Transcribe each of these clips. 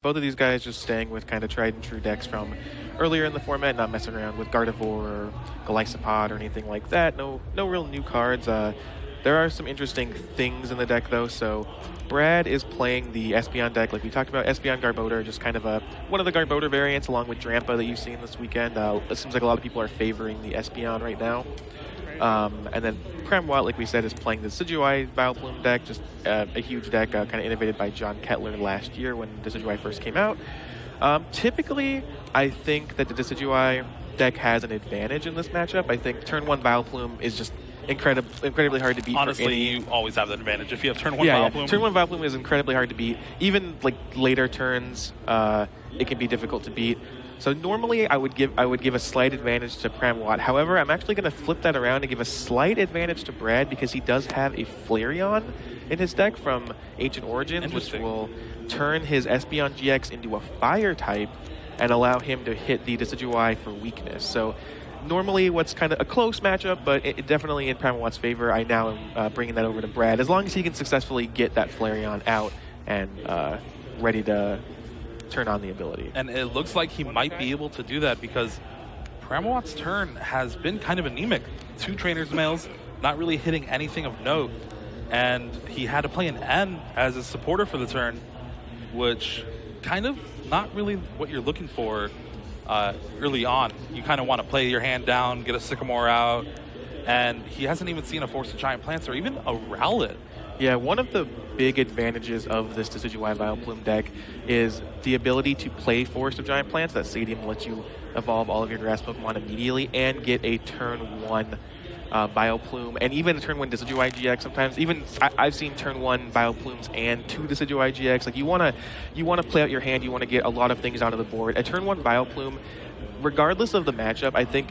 Both of these guys just staying with kind of tried and true decks from earlier in the format, not messing around with Gardevoir or Golisopod or anything like that. No real new cards. There are some interesting things in the deck though. So Brad is playing the Espeon deck, like we talked about. Espeon Garbodor, just kind of one of the Garbodor variants, along with Drampa that you've seen this weekend. It seems like a lot of people are favoring the Espeon right now. And then Pramawat, like we said, is playing the Decidueye Vileplume deck, just a huge deck, kind of innovated by John Kettler last year when Decidueye first came out. Typically, I think that the Decidueye deck has an advantage in this matchup. I think turn 1 Vileplume is just incredibly hard to beat. Honestly, you always have the advantage if you have turn 1 Vileplume. Yeah. Turn 1 Vileplume is incredibly hard to beat. Even like later turns, it can be difficult to beat. So normally I would give a slight advantage to Pramawat. However, I'm actually going to flip that around and give a slight advantage to Brad because he does have a Flareon in his deck from Ancient Origins, which will turn his Espeon GX into a Fire type and allow him to hit the Decidueye for weakness. So normally what's kind of a close matchup, but it definitely in Pramawat's favor. I now am bringing that over to Brad, as long as he can successfully get that Flareon out and ready to turn on the ability. And it looks like he might be able to do that because Pramawat's turn has been kind of anemic. 2 Trainer's Mails, not really hitting anything of note. And he had to play an N as a supporter for the turn, which kind of not really what you're looking for early on. You kind of want to play your hand down, get a Sycamore out, and he hasn't even seen a Force of Giant Plants or even a Rowlet. Yeah, one of the big advantages of this Decidueye Vileplume deck is the ability to play Forest of Giant Plants. That Stadium lets you evolve all of your grass Pokemon immediately and get a turn 1 Vileplume, and even a turn 1 Decidueye GX sometimes. Even I've seen turn 1 Vileplumes and 2 Decidueye GX. Like you wanna play out your hand, you want to get a lot of things onto the board. A turn 1 Vileplume, regardless of the matchup, I think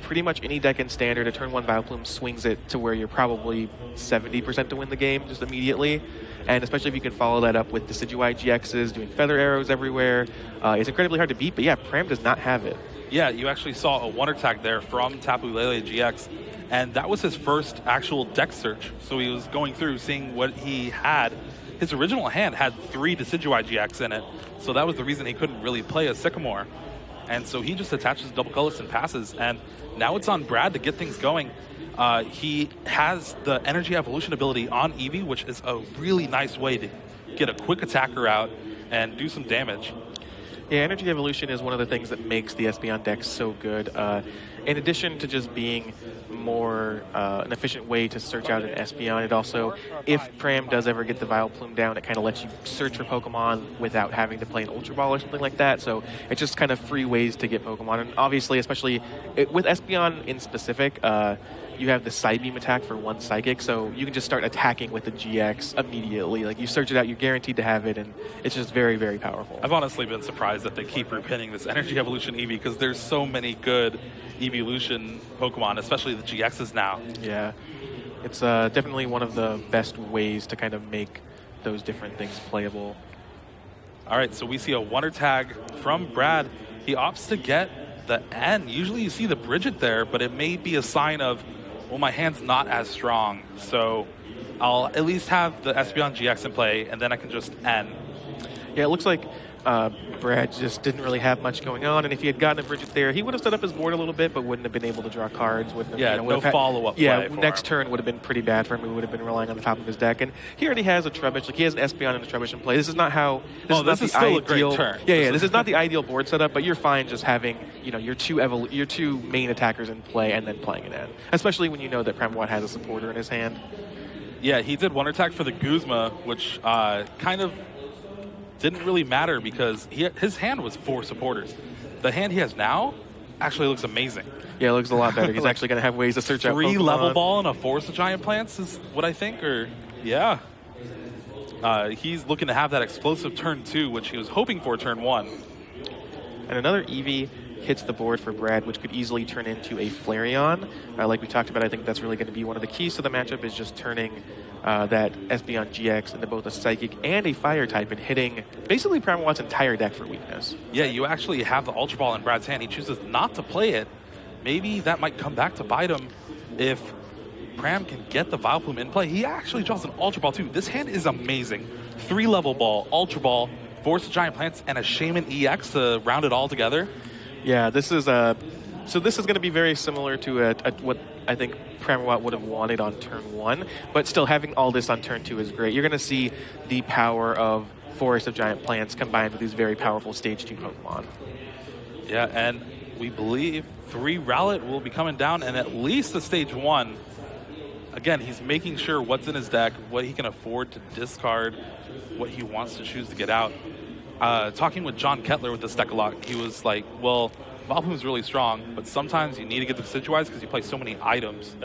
pretty much any deck in Standard, a turn 1 Vileplume swings it to where you're probably 70% to win the game just immediately. And especially if you can follow that up with Decidueye GXs, doing Feather Arrows everywhere. It's incredibly hard to beat, but yeah, Pram does not have it. Yeah, you actually saw a Wonder Tag there from Tapu Lele GX, and that was his first actual deck search. So he was going through, seeing what he had. His original hand had 3 Decidueye GX in it, so that was the reason he couldn't really play a Sycamore. And so he just attaches Double Colorless and passes, and now it's on Brad to get things going. He has the Energy Evolution ability on Eevee, which is a really nice way to get a quick attacker out and do some damage. Yeah, Energy Evolution is one of the things that makes the Espeon deck so good. In addition to just being more an efficient way to search out an Espeon, it also, if Pram does ever get the Vileplume down, it kind of lets you search for Pokemon without having to play an Ultra Ball or something like that. So it's just kind of free ways to get Pokemon. And obviously, especially with Espeon in specific, you have the Psybeam attack for 1 Psychic, so you can just start attacking with the GX immediately. Like, you search it out, you're guaranteed to have it, and it's just very, very powerful. I've honestly been surprised that they keep repinning this Energy Evolution Eevee because there's so many good Evolution Pokemon, especially the GXs now. Yeah, it's definitely one of the best ways to kind of make those different things playable. All right, so we see a Wonder Tag from Brad. He opts to get the N. Usually you see the Bridget there, but it may be a sign of, well, my hand's not as strong, so I'll at least have the Espeon GX in play, and then I can just N. Yeah, it looks like Brad just didn't really have much going on, and if he had gotten a Bridget there, he would have set up his board a little bit, but wouldn't have been able to draw cards. Wouldn't have, yeah, no follow-up play. Yeah, for next him. turn would have been pretty bad for him. He would have been relying on the top of his deck, and he already has a Trubbish. Like, he has an Espeon and a Trubbish in play. This is not how. This is still a great turn. Yeah, this is not the ideal board setup, but you're fine just having your two main attackers in play and then playing an N. Especially when you know that Pramawat has a supporter in his hand. Yeah, he did Wonder Attack for the Guzma, which kind of didn't really matter because his hand was 4 supporters. The hand he has now actually looks amazing. Yeah, it looks a lot better. He's actually going to have ways to search out 3 Pokemon. level ball and a Forest of Giant Plants is what I think, or yeah. He's looking to have that explosive turn 2, which he was hoping for turn 1. And another Eevee hits the board for Brad, which could easily turn into a Flareon. Like we talked about, I think that's really going to be one of the keys to the matchup, is just turning that Espeon GX into both a Psychic and a Fire type and hitting basically Pramawat's entire deck for weakness. Yeah, you actually have the Ultra Ball in Brad's hand. He chooses not to play it. Maybe that might come back to bite him if Pram can get the Vileplume in play. He actually draws an Ultra Ball too. This hand is amazing. 3 level ball, Ultra Ball, Force of Giant Plants and a Shaman EX to round it all together. Yeah, this is so this is going to be very similar to what I think Pramawat would have wanted on turn 1, but still having all this on turn 2 is great. You're going to see the power of Forest of Giant Plants combined with these very powerful stage 2 Pokemon. Yeah, and we believe 3 Rowlet will be coming down, and at least the stage 1. Again, he's making sure what's in his deck, what he can afford to discard, what he wants to choose to get out. Talking with John Kettler with this deck a lot, he was like, well, Vileplume's really strong, but sometimes you need to get the Decidueyes because you play so many items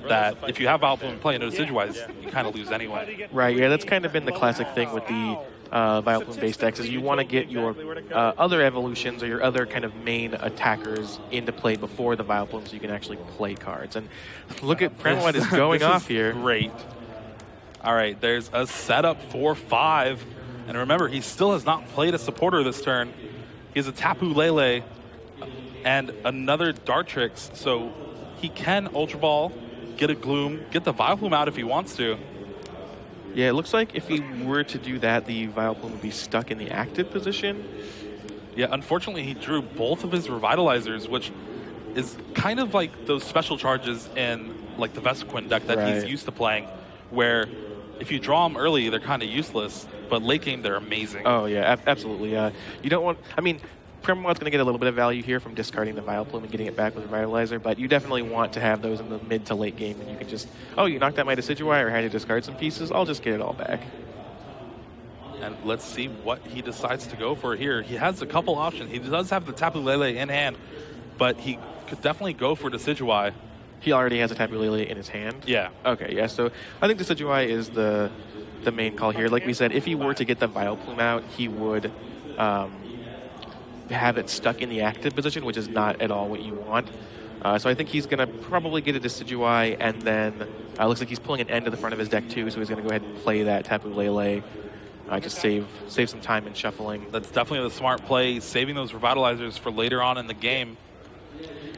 that if you have Vileplume and play into Decidueyes, you kind of lose anyway. Right, yeah, that's kind of been the classic thing with the Vileplume-based decks is you want to get your other evolutions or your other kind of main attackers into play before the Vileplume so you can actually play cards. And look at Pramawat is going off here. Great. All right, there's a setup for 5. And remember, he still has not played a supporter this turn. He has a Tapu Lele and another Dartrix, so he can Ultra Ball, get a Gloom, get the Vileplume out if he wants to. Yeah, it looks like if he were to do that, the Vileplume would be stuck in the active position. Yeah, unfortunately, he drew both of his Revitalizers, which is kind of like those special charges in like the Vespiquen deck that he's used to playing, where if you draw them early, they're kind of useless, but late game, they're amazing. Oh, yeah, absolutely. You don't want... I mean, Pramawat's going to get a little bit of value here from discarding the Vileplume and getting it back with Revitalizer, but you definitely want to have those in the mid to late game, and you can just, oh, you knocked out my Decidueye or had to discard some pieces, I'll just get it all back. And let's see what he decides to go for here. He has a couple options. He does have the Tapu Lele in hand, but he could definitely go for Decidueye. He already has a Tapu Lele in his hand? Yeah. Okay, yeah, so I think Decidueye is the main call here. Like we said, if he were to get the Vileplume out, he would have it stuck in the active position, which is not at all what you want. So I think he's going to probably get a Decidueye, and then looks like he's pulling an end to the front of his deck too, so he's going to go ahead and play that Tapu Lele. Just save some time in shuffling. That's definitely the smart play, saving those Revitalizers for later on in the game.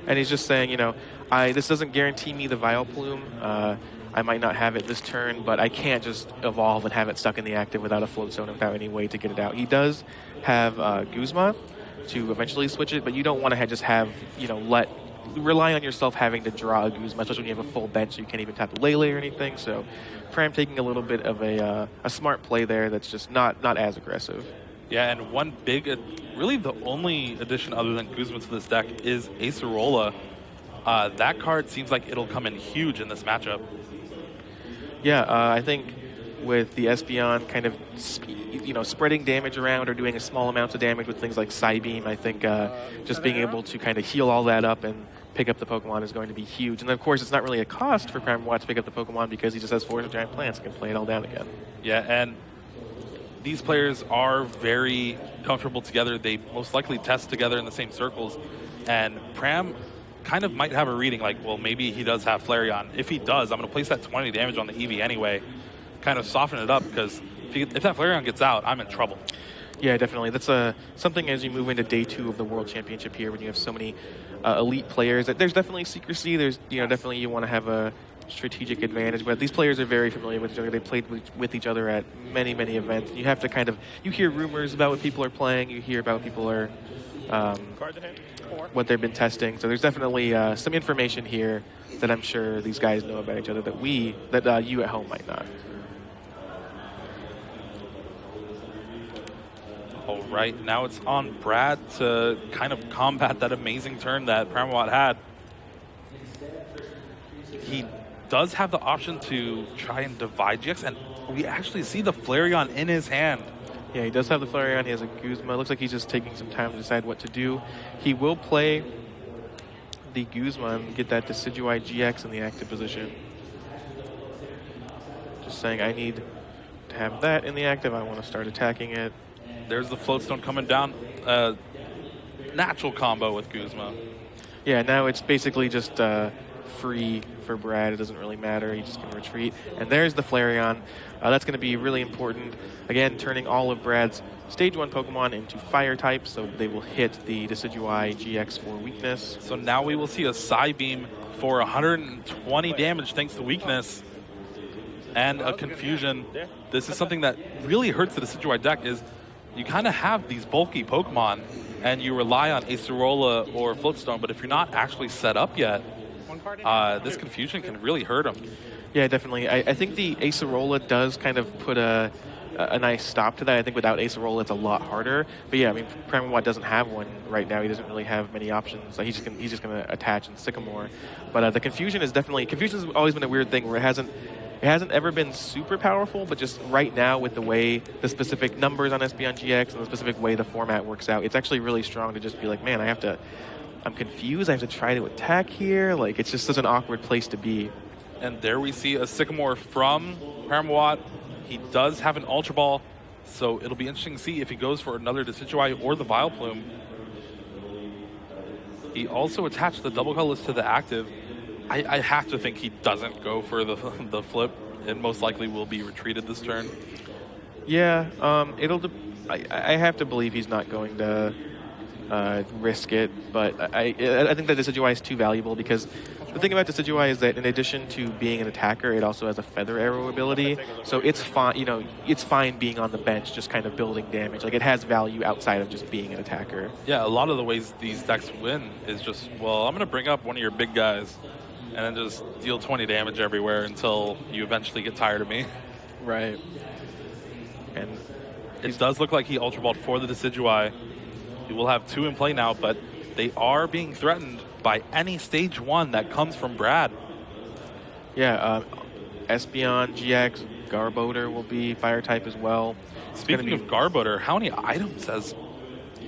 And he's just saying, you know, this doesn't guarantee me the Vileplume. I might not have it this turn, but I can't just evolve and have it stuck in the active without a float zone, without any way to get it out. He does have Guzma to eventually switch it, but you don't want to just have, you know, rely on yourself having to draw a Guzma, especially when you have a full bench, so you can't even tap a Lele or anything. So Pram taking a little bit of a smart play there that's just not as aggressive. Yeah, and one big, really the only addition other than Guzma to this deck is Acerola. That card seems like it'll come in huge in this matchup. Yeah, I think with the Espeon kind of, you know, spreading damage around or doing a small amounts of damage with things like Psybeam, I think just being able to kind of heal all that up and pick up the Pokemon is going to be huge. And then, of course, it's not really a cost for Pramawat to pick up the Pokemon because he just has Force of Giant Plants and can play it all down again. Yeah, and these players are very comfortable together. They most likely test together in the same circles. And Pram kind of might have a reading like, well, maybe he does have Flareon. If he does, I'm going to place that 20 damage on the Eevee anyway, kind of soften it up, because if that Flareon gets out, I'm in trouble. Yeah, definitely. That's something as you move into day 2 of the World Championship here, when you have so many elite players. There's definitely secrecy. There's, you know, definitely you want to have a strategic advantage, but these players are very familiar with each other. They played with each other at many events. You have to kind of, you hear rumors about what people are playing. You hear about what people are, what they've been testing. So there's definitely some information here that I'm sure these guys know about each other that you at home might not. All right, now it's on Brad to kind of combat that amazing turn that Pramawat had. He does have the option to try and divide GX, and we actually see the Flareon in his hand. Yeah, he does have the Flareon. He has a Guzma. Looks like he's just taking some time to decide what to do. He will play the Guzma and get that Decidueye GX in the active position. Just saying, I need to have that in the active. I want to start attacking it. There's the Floatstone coming down. Natural combo with Guzma. Yeah, now it's basically just free for Brad. It doesn't really matter. He just can retreat. And there's the Flareon. That's going to be really important. Again, turning all of Brad's Stage 1 Pokemon into Fire types, so they will hit the Decidueye GX for weakness. So now we will see a Psybeam for 120 damage thanks to weakness. And a Confusion. This is something that really hurts the Decidueye deck, is you kind of have these bulky Pokemon, and you rely on Acerola or Floatstone, but if you're not actually set up yet, this confusion can really hurt him. Yeah, definitely. I think the Acerola does kind of put a nice stop to that. I think without Acerola, it's a lot harder. But yeah, I mean, Pramawat doesn't have one right now. He doesn't really have many options. Like, he's just gonna attach and Sycamore. But the confusion's always been a weird thing where it hasn't ever been super powerful, but just right now with the way the specific numbers on Espeon GX and the specific way the format works out, it's actually really strong to just be like, man, I'm confused. I have to try to attack here. Like, it's just such an awkward place to be. And there we see a Sycamore from Pramawat. He does have an Ultra Ball, so it'll be interesting to see if he goes for another Decidueye or the Vileplume. He also attached the double colorless to the active. I have to think he doesn't go for the flip. It most likely will be retreated this turn. Yeah, I have to believe he's not going to risk it, but I think that Decidueye is too valuable because the thing about Decidueye is that in addition to being an attacker, it also has a Feather Arrow ability. So it's fine, it's fine being on the bench, just kind of building damage. Like, it has value outside of just being an attacker. Yeah, a lot of the ways these decks win is just, well, I'm going to bring up one of your big guys and then just deal 20 damage everywhere until you eventually get tired of me. Right. And it does look like he Ultra Balled for the Decidueye. He will have 2 in play now, but they are being threatened by any stage 1 that comes from Brad. Yeah, Espeon GX, Garbodor will be fire type as well. Speaking of Garbodor, how many items has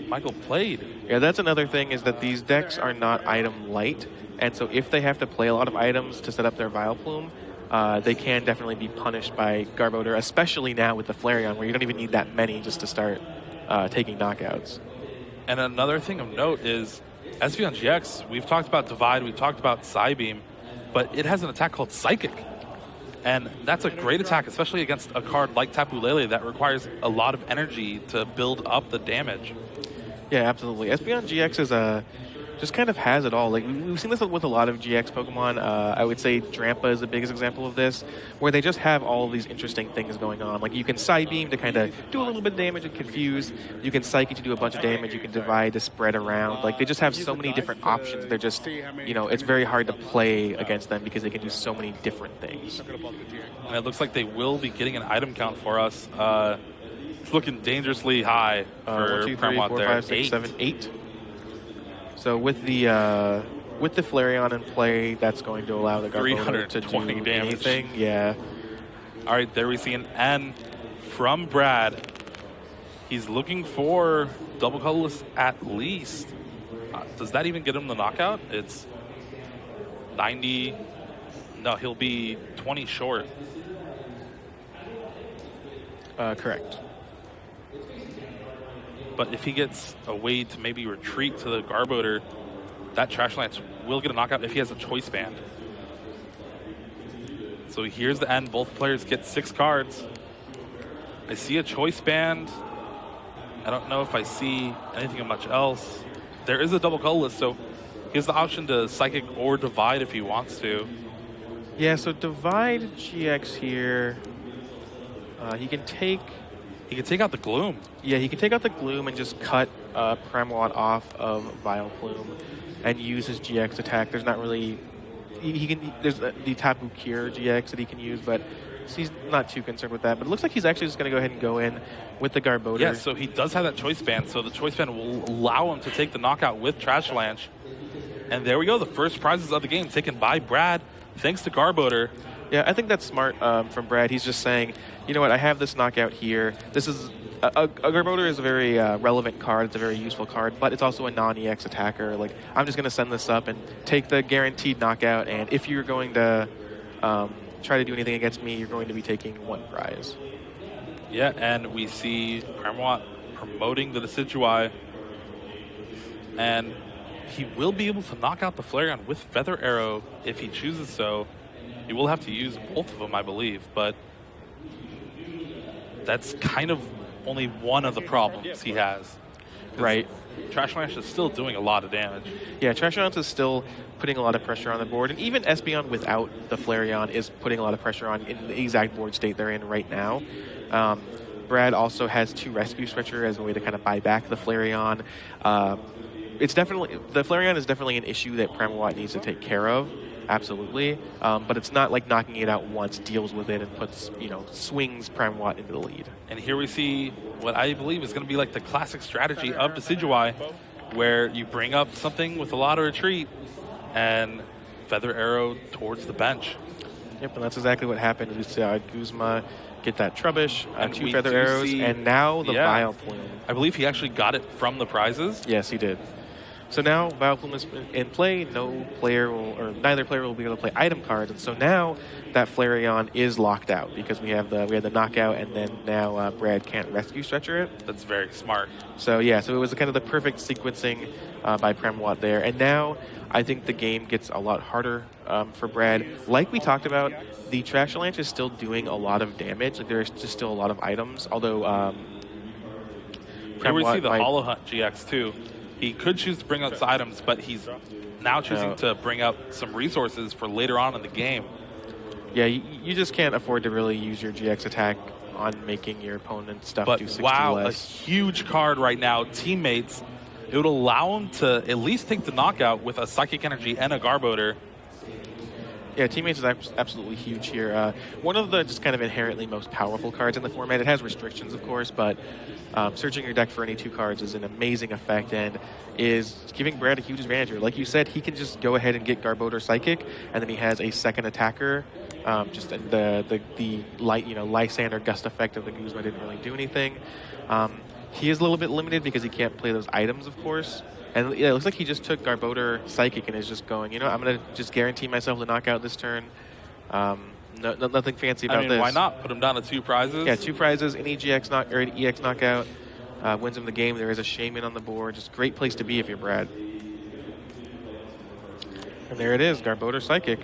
Michael played? Yeah, that's another thing, is that these decks are not item light, and so if they have to play a lot of items to set up their Vileplume, they can definitely be punished by Garbodor, especially now with the Flareon, where you don't even need that many just to start taking knockouts. And another thing of note is Espeon GX, we've talked about Divide, we've talked about Psybeam, but it has an attack called Psychic. And that's a great attack, especially against a card like Tapu Lele that requires a lot of energy to build up the damage. Yeah, absolutely. Espeon GX is just kind of has it all. Like, we've seen this with a lot of GX Pokemon. I would say Drampa is the biggest example of this, where they just have all of these interesting things going on. Like, you can Psybeam to kind of do a little bit of damage and confuse. You can Psychic to do a bunch of damage. You can Divide to spread around. Like, they just have so many different options. They're just, it's very hard to play against them because they can do so many different things. And it looks like they will be getting an item count for us. It's looking dangerously high for 1, 2, 3, Pramawat 4, there. 5, 6, 7, 8. So with the Flareon in play, that's going to allow the Garbodor to do anything. Yeah. All right, there we see an N from Brad. He's looking for double colorless at least. Does that even get him the knockout? It's 90. No, he'll be 20 short. Correct. But if he gets a way to maybe retreat to the Garbodor, that Trash Lance will get a knockout if he has a Choice Band. So here's the end. Both players get 6 cards. I see a Choice Band. I don't know if I see anything much else. There is a double colorless, so he has the option to Psychic or Divide if he wants to. Yeah, so Divide GX here. He can take out the Gloom. Yeah, he can take out the Gloom and just cut Pramawat off of Vileplume and use his GX attack. There's not really... There's the Tapu Cure GX that he can use, but he's not too concerned with that. But it looks like he's actually just going to go ahead and go in with the Garbodor. Yeah, so he does have that Choice Band, so the Choice Band will allow him to take the knockout with Trash Lance. And there we go, the first prizes of the game taken by Brad, thanks to Garbodor. Yeah, I think that's smart from Brad. He's just saying, you know what, I have this knockout here. This is... A Garbodor is a very relevant card. It's a very useful card, but it's also a non-EX attacker. Like, I'm just going to send this up and take the guaranteed knockout, and if you're going to try to do anything against me, you're going to be taking 1 prize. Yeah, and we see Pramawat promoting the Decidueye, and he will be able to knock out the Flareon with Feather Arrow if he chooses so. He will have to use both of them, I believe, but that's kind of only one of the problems he has. Right. Trash Lance is still doing a lot of damage. Yeah, Trash Lance is still putting a lot of pressure on the board, and even Espeon without the Flareon is putting a lot of pressure on in the exact board state they're in right now. Brad also has 2 Rescue Stretcher as a way to kind of buy back the Flareon. It's definitely, the Flareon is definitely an issue that Pramawat needs to take care of, absolutely. But it's not like knocking it out once deals with it and puts, swings Pramawat into the lead. And here we see what I believe is going to be like the classic strategy of Decidueye, where you bring up something with a lot of retreat and Feather Arrow towards the bench. Yep, and that's exactly what happened. We saw Guzma get that Trubbish, And 2 we Feather do Arrows, see- and now the yeah. Vileplume. I believe he actually got it from the prizes. Yes, he did. So now Vileplume is in play. Neither player will be able to play item cards, and so now that Flareon is locked out because we had the knockout, and then now Brad can't Rescue Stretcher it. That's very smart. So yeah, so it was kind of the perfect sequencing by Pramawat there, and now I think the game gets a lot harder for Brad. Like we talked about, the Trash Avalanche is still doing a lot of damage. Like there's just still a lot of items, although Here we see the might- Hollow Hunt GX too. He could choose to bring up some items, but he's now choosing to bring up some resources for later on in the game. Yeah, you just can't afford to really use your GX attack on making your opponent's stuff But do 60 wow, less. a huge card right now. Teammates, it would allow him to at least take the knockout with a Psychic Energy and a Garbodor. Yeah, Teammates is absolutely huge here. One of the just kind of inherently most powerful cards in the format. It has restrictions, of course, but searching your deck for any 2 cards is an amazing effect and is giving Brad a huge advantage here. Like you said, he can just go ahead and get Garbodor Psychic, and then he has a second attacker. Just the Lysander Gust effect of the Guzma didn't really do anything. He is a little bit limited because he can't play those items, of course. And yeah, it looks like he just took Garbodor Psychic and is just going, I'm going to just guarantee myself the knockout this turn. Nothing fancy about this. Why not? Put him down to 2 prizes. Yeah, 2 prizes, an EX knockout, wins him the game. There is a Shaman on the board. Just great place to be if you're Brad. And there it is, Garbodor Psychic.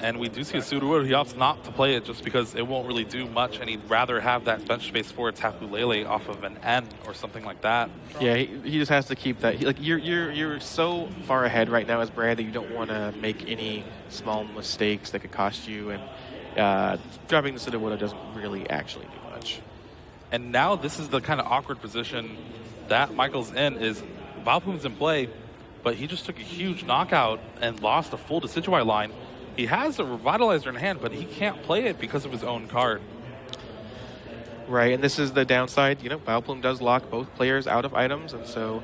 And we do see a Sudowoodo. He opts not to play it just because it won't really do much, and he'd rather have that bench space for a Tapu Lele off of an N or something like that. Yeah, he just has to keep that. You're so far ahead right now as Brad that you don't want to make any small mistakes that could cost you, and dropping the Sudowoodo doesn't really actually do much. And now this is the kind of awkward position that Michael's in. Is Vileplume's in play, but he just took a huge knockout and lost a full Decidueye line. He has a Revitalizer in hand, but he can't play it because of his own card. Right, and this is the downside. Vileplume does lock both players out of items, and so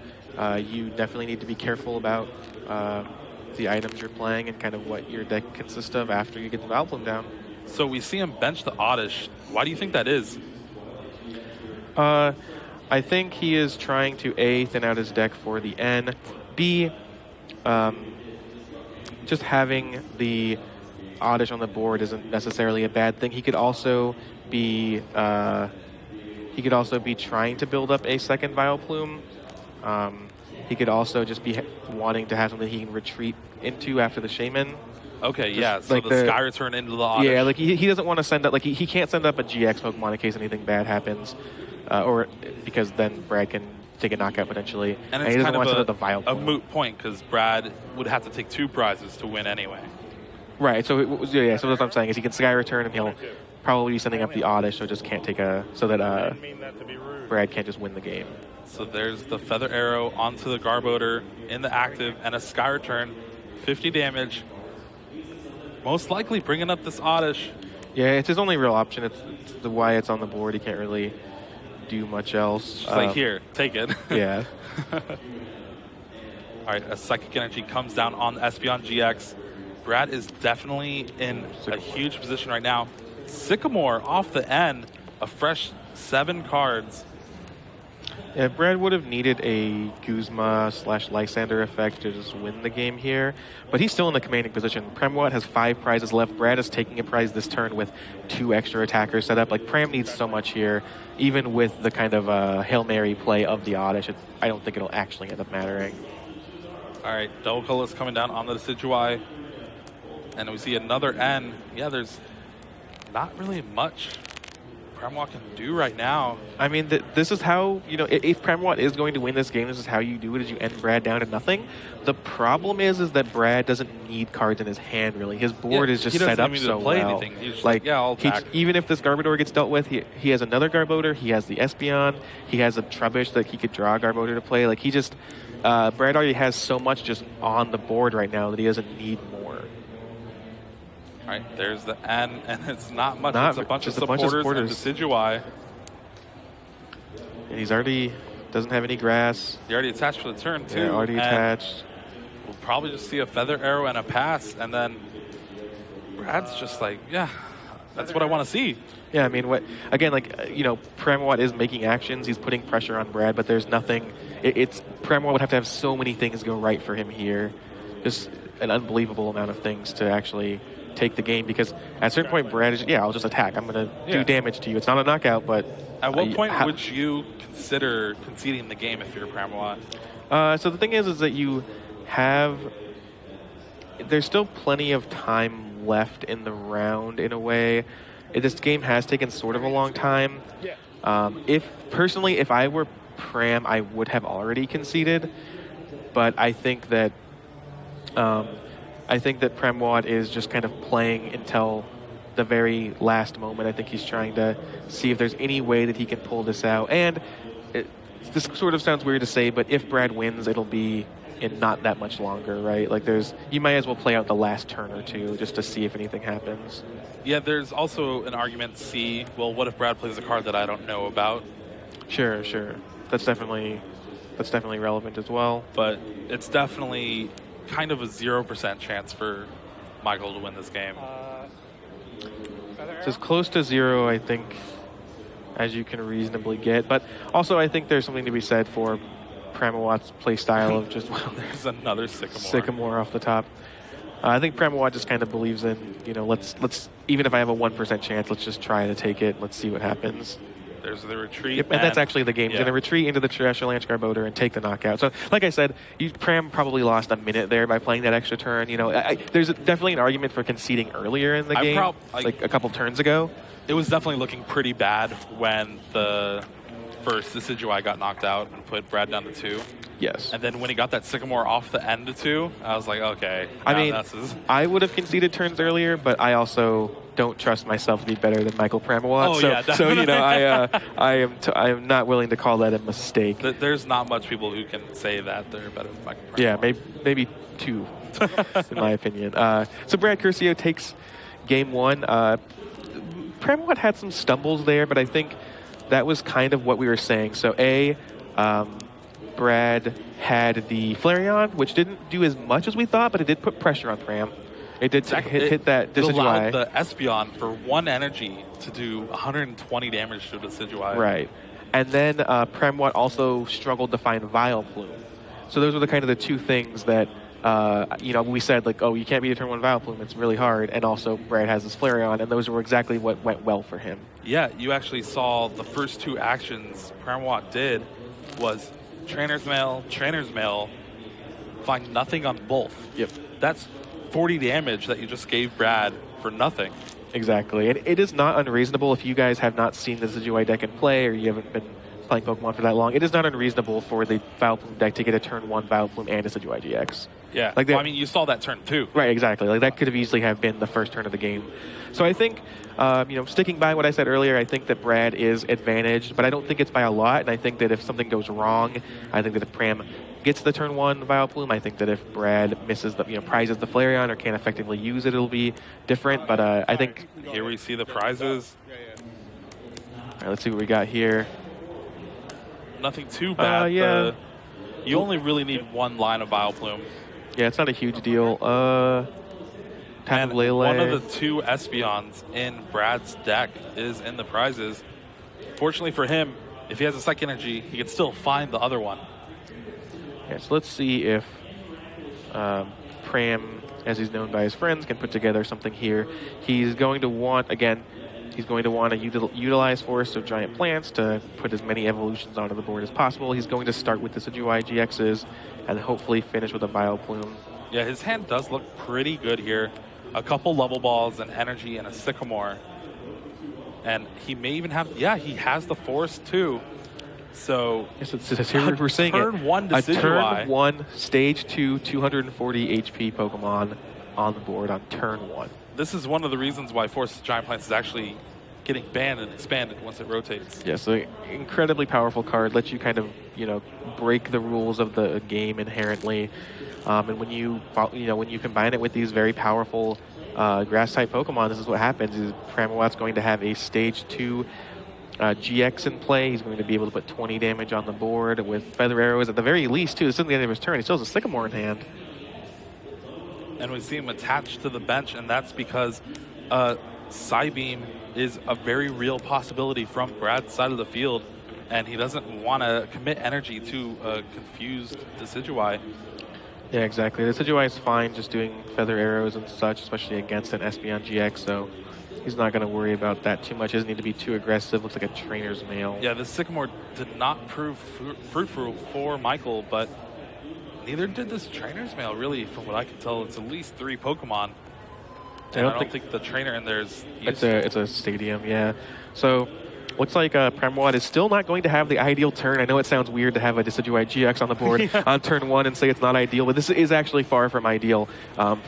you definitely need to be careful about the items you're playing and kind of what your deck consists of after you get the Vileplume down. So we see him bench the Oddish. Why do you think that is? I think he is trying to A, thin out his deck for the N, B, just having the Oddish on the board isn't necessarily a bad thing. He could also be trying to build up a second Vileplume. He could also just be wanting to have something he can retreat into after the Shaman. Okay, Just yeah. So like the Sky Return into the Oddish. Yeah, like he doesn't want to send up, like he can't send up a GX Pokemon in case anything bad happens, or because then Brad can take a knockout potentially. And he it's doesn't kind want to of send up the Vileplume. a moot point because Brad would have to take 2 prizes to win anyway. Right, so so what I'm saying is he can Sky Return and he'll probably be sending up the Oddish, so just can't take so that Brad can't just win the game. So there's the Feather Arrow onto the Garbodor in the active and a Sky Return, 50 damage. Most likely bringing up this Oddish. Yeah, it's his only real option. It's the why it's on the board. He can't really do much else. Just like, here, take it. Yeah. All right, a Psychic Energy comes down on the Espeon GX. Brad is definitely in a huge position right now. Sycamore off the end, a fresh 7 cards. Yeah, Brad would have needed a Guzma / Lysander effect to just win the game here, but he's still in a commanding position. Pramawat has 5 prizes left. Brad is taking a prize this turn with 2 extra attackers set up. Like, Pram needs so much here, even with the kind of Hail Mary play of the Oddish. I don't think it'll actually end up mattering. All right, double colors coming down on the Decidueye. And we see another N. Yeah, there's not really much Pramawat can do right now. I mean, this is how, if Pramawat is going to win this game, this is how you do it, is you end Brad down to nothing. The problem is that Brad doesn't need cards in his hand, really. His board is just set up so play well. Anything. He's just like, yeah, I'll attack. Even if this Garbodor gets dealt with, he has another Garbodor, he has the Espeon, he has a Trubbish that he could draw a Garbodor to play. Like, he just, Brad already has so much just on the board right now that he doesn't need more. All right, there's the N, and it's not much. It's a bunch of a bunch of supporters and Decidueye. And he's already doesn't have any grass. He already attached for the turn, too. Yeah, already attached. We'll probably just see a Feather Arrow and a pass, and then Brad's just like, yeah, that's what I want to see. Yeah, I mean, Pramawat is making actions. He's putting pressure on Brad, but there's nothing. Pramawat would have to have so many things go right for him here. Just an unbelievable amount of things to actually take the game, because at a certain point Brad is, I'll just attack. I'm going to do damage to you. It's not a knockout, but... At what point would you consider conceding the game if you're Pramawat? So the thing is that you have... There's still plenty of time left in the round, in a way. This game has taken sort of a long time. If I were Pram, I would have already conceded, but I think that Pramawat is just kind of playing until the very last moment. I think he's trying to see if there's any way that he can pull this out. And this sort of sounds weird to say, but if Brad wins, it'll be in not that much longer, right? Like, you might as well play out the last turn or two just to see if anything happens. Yeah, there's also an argument C. Well, what if Brad plays a card that I don't know about? Sure. That's definitely relevant as well. But it's definitely kind of a 0% chance for Michael to win this game. It's as close to 0, I think, as you can reasonably get. But also, I think there's something to be said for Pramawat's play style of just... There's another Sycamore. Sycamore off the top. I think Pramawat just kind of believes in, let's even if I have a 1% chance, let's just try to take it. Let's see what happens. There's the retreat. Yep, and that's actually the game. He's going to retreat into the Avalanche Garbodor and take the knockout. So, like I said, Pram probably lost a minute there by playing that extra turn. There's definitely an argument for conceding earlier in the game, like a couple turns ago. It was definitely looking pretty bad when the first Decidueye got knocked out and put Brad down to 2. Yes. And then when he got that Sycamore off the end to 2, I was like, okay. I would have conceded turns earlier, but I also don't trust myself to be better than Michael Pramawat. I am not willing to call that a mistake. There's not much people who can say that they're better than Michael Pramawat. Yeah, maybe 2, in my opinion. So Brad Curcio takes game 1. Pramawat had some stumbles there, but I think that was kind of what we were saying. So Brad had the Flareon, which didn't do as much as we thought, but it did put pressure on Pram. It did hit that Decidueye. It allowed the Espeon for 1 energy to do 120 damage to Decidueye. Right. And then Pramawat also struggled to find Vileplume. So those were the 2 things that, we said, like, you can't beat a turn 1 Vileplume. It's really hard. And also Brad has his Flareon, and those were exactly what went well for him. Yeah, you actually saw the first 2 actions Pramawat did was Trainer's Mail, find nothing on both. Yep. That's 40 damage that you just gave Brad for nothing. Exactly. And it is not unreasonable if you guys have not seen the Decidueye deck in play or you haven't been playing Pokemon for that long. It is not unreasonable for the Vileplume deck to get a turn 1 Vileplume and a Decidueye GX. Yeah. You saw that turn 2. Right, exactly. Like, that could have easily have been the first turn of the game. So I think, sticking by what I said earlier, I think that Brad is advantaged, but I don't think it's by a lot. And I think that if something goes wrong, I think that if Pram gets the turn 1 Vileplume, I think that if Brad misses prizes the Flareon or can't effectively use it, it'll be different. But I think... Here we see the prizes. All right, let's see what we got here. Nothing too bad. You only really need 1 line of Vileplume. Yeah, it's not a huge deal. And one of the 2 Espeons in Brad's deck is in the prizes. Fortunately for him, if he has a Psych Energy, he can still find the other one. Yeah, so let's see if Pram, as he's known by his friends, can put together something here. He's going to want, to utilize Forest of Giant Plants to put as many evolutions onto the board as possible. He's going to start with the Decidueye GXs and hopefully finish with a Vileplume. Yeah, his hand does look pretty good here. A couple level balls, an energy, and a Sycamore. And he may even have, he has the Force too. So yes, here we're seeing turn one a Decidueye. turn 1, stage 2, 240 HP Pokemon on the board on turn 1. This is one of the reasons why Force Giant Plants is actually getting banned and expanded once it rotates. Yeah, so incredibly powerful card, lets you kind of, break the rules of the game inherently. And when when you combine it with these very powerful grass-type Pokemon, this is what happens. Is Pramawat's going to have a stage 2 GX in play. He's going to be able to put 20 damage on the board with Feather Arrows at the very least, too. This isn't the end of his turn. He still has a Sycamore in hand. And we see him attached to the bench, and that's because Psybeam is a very real possibility from Brad's side of the field, and he doesn't want to commit energy to a confused Decidueye. Yeah, exactly. Decidueye is fine just doing Feather Arrows and such, especially against an Espeon GX, so he's not going to worry about that too much. He doesn't need to be too aggressive. Looks like a Trainer's Mail. Yeah, the Sycamore did not prove fruitful for Michael, but neither did this Trainer's Mail, really, from what I can tell. It's at least 3 Pokemon. And I don't think the trainer in there is used. It's a stadium, yeah. So looks like Pramawat is still not going to have the ideal turn. I know it sounds weird to have a Decidueye GX on the board on turn 1 and say it's not ideal, but this is actually far from ideal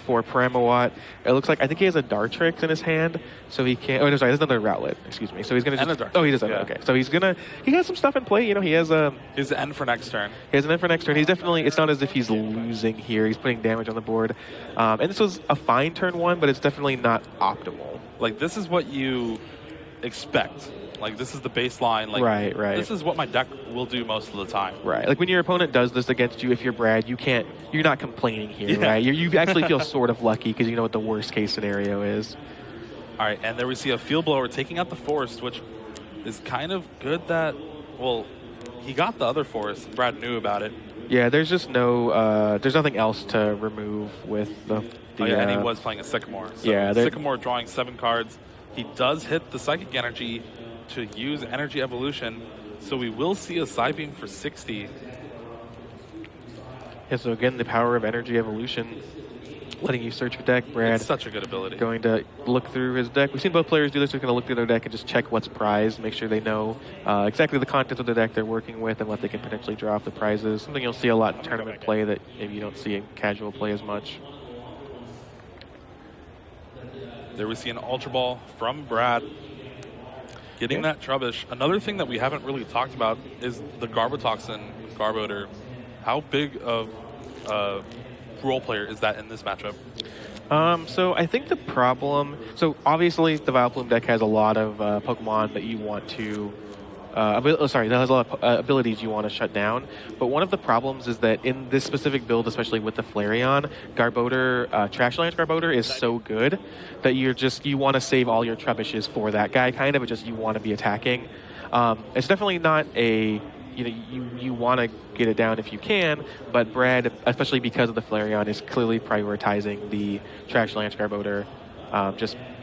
for Pramawat. It looks like, I think he has a Dartrix in his hand, so he can't, oh, no, sorry, there's another Rowlet, excuse me. So he's going to just, oh, he does have it, okay. So he has some stuff in play, he has his end for next turn. He has an end for next turn. He's definitely, it's not as if he's losing here. He's putting damage on the board. And this was a fine turn 1, but it's definitely not optimal. Like, this is what you expect. Like, this is the baseline. Like, right. This is what my deck will do most of the time. Right. Like, when your opponent does this against you, if you're Brad, you're not complaining here, right? You actually feel sort of lucky because you know what the worst case scenario is. All right, and there we see a Field Blower taking out the Forest, which is kind of good that, well, he got the other Forest. Brad knew about it. Yeah, there's just no, there's nothing else to remove with the and he was playing a Sycamore. So yeah, Sycamore drawing 7 cards. He does hit the Psychic Energy to use Energy Evolution, so we will see a Psybeam for 60. Yeah, so again, the power of Energy Evolution, letting you search your deck. Brad, it's such a good ability. Going to look through his deck. We've seen both players do this. They're going to look through their deck and just check what's prized, make sure they know exactly the contents of the deck they're working with and what they can potentially draw off the prizes. Something you'll see a lot in tournament play that maybe you don't see in casual play as much. There we see an Ultra Ball from Brad. Getting that Trubbish. Another thing that we haven't really talked about is the Garbotoxin Garbodor. How big of a role player is that in this matchup? So I think the problem... So obviously the Vileplume deck has a lot of Pokemon that you want to... that has a lot of abilities you want to shut down. But one of the problems is that in this specific build, especially with the Flareon, Garbodor, Trash Lance Garbodor is so good that you want to save all your Trubbishes for that guy, kind of. It's just you want to be attacking. It's definitely not a... You want to get it down if you can, but Brad, especially because of the Flareon, is clearly prioritizing the Trash Lance Garbodor.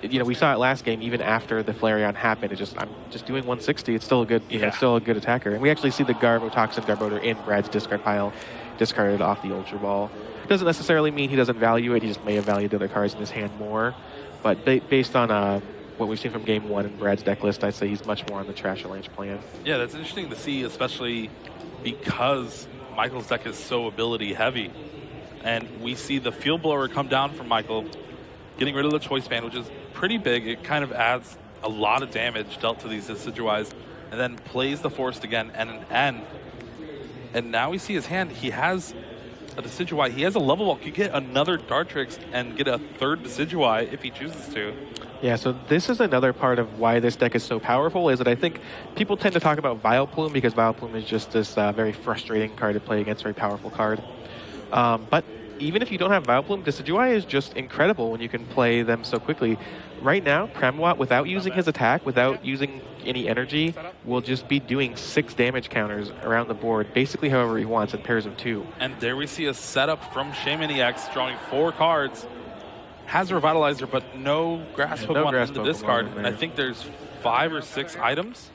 We saw it last game. Even after the Flareon happened, I'm just doing 160. It's still a good, it's still a good attacker. And we actually see the Garbotoxin Garbodor in Brad's discard pile, discarded off the Ultra Ball. Doesn't necessarily mean he doesn't value it. He just may have valued the other cards in his hand more. But based on what we've seen from Game 1 in Brad's deck list, I'd say he's much more on the Trash Lance plan. Yeah, that's interesting to see, especially because Michael's deck is so ability heavy. And we see the Field Blower come down from Michael, getting rid of the Choice Band, which is pretty big. It kind of adds a lot of damage dealt to these Decidueyes, and then plays the Forest again and an N. And now we see his hand. He has a Decidueye. He has a level up. He could get another Dartrix and get a 3rd Decidueye if he chooses to. Yeah, so this is another part of why this deck is so powerful, is that I think people tend to talk about Vileplume because Vileplume is just this very frustrating card to play against, very powerful card. But even if you don't have Vileplume, Decidueye is just incredible when you can play them so quickly. Right now, Pramawat, without using his attack, without using any energy, will just be doing 6 damage counters around the board, basically however he wants in pairs of 2. And there we see a setup from Shaman EX, drawing 4 cards. Has a Revitalizer, but no grass Pokemon in the discard. And I think there's 5 or 6 items.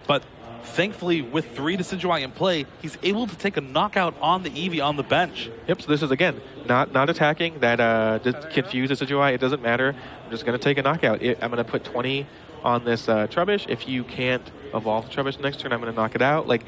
But thankfully, with 3 Decidueye in play, he's able to take a knockout on the Eevee on the bench. Yep, so this is, again, not attacking. That confuse Decidueye. It doesn't matter. I'm just going to take a knockout. I'm going to put 20 on this Trubbish. If you can't evolve the Trubbish next turn, I'm going to knock it out. Like,